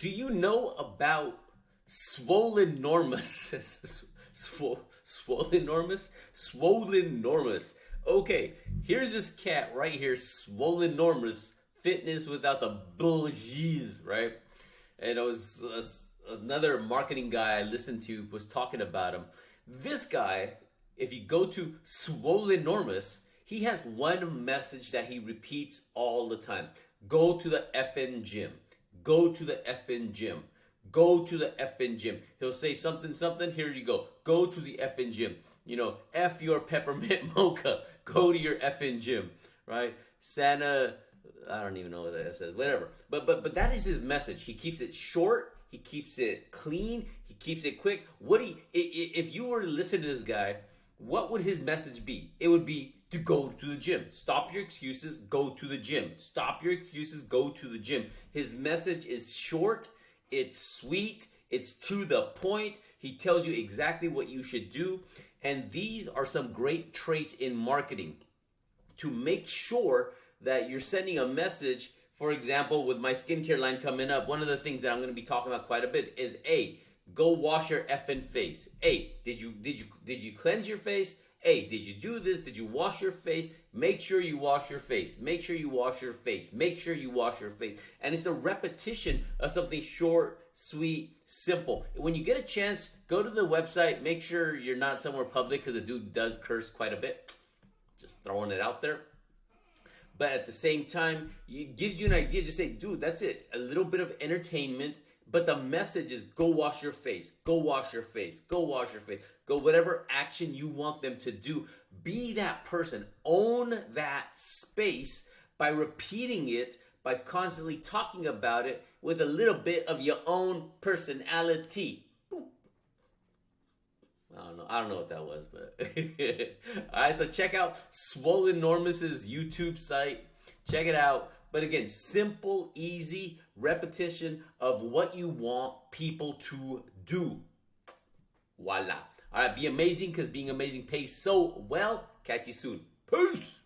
Do you know about swollenormous? Swollenormous? Swollenormous. Okay, here's this cat right here, swollenormous, fitness without the bulges, right? And it was another marketing guy I listened to was talking about him. This guy, if you go to swollenormous, he has one message that he repeats all the time. Go to the effing gym. Go to the effing gym. Go to the effing gym. He'll say something. Here you go. Go to the effing gym. You know, F your peppermint mocha. Go to your effing gym. Right? Santa, I don't even know what that says. Whatever. But that is his message. He keeps it short. He keeps it clean. He keeps it quick. If you were to listen to this guy, what would his message be? It would be to go to the gym. Stop your excuses, go to the gym. Stop your excuses, go to the gym. His message is short, it's sweet, it's to the point. He tells you exactly what you should do. And these are some great traits in marketing to make sure that you're sending a message. For example, with my skincare line coming up, one of the things that I'm going to be talking about quite a bit is go wash your effing face. Did you cleanse your face? Did you do this? Did you wash your face? Make sure you wash your face. Make sure you wash your face. Make sure you wash your face. And it's a repetition of something short, sweet, simple. When you get a chance, go to the website. Make sure you're not somewhere public because the dude does curse quite a bit. Just throwing it out there. But at the same time, it gives you an idea. Just say, dude, that's it. A little bit of entertainment. But the message is go wash your face. Go wash your face. Go wash your face. Go whatever action you want them to do. Be that person. Own that space by repeating it, by constantly talking about it with a little bit of your own personality. I don't know what that was, but all right, so check out Swollenormous's YouTube site. Check it out. But again, simple, easy repetition of what you want people to do. Voila. All right, be amazing because being amazing pays so well. Catch you soon. Peace.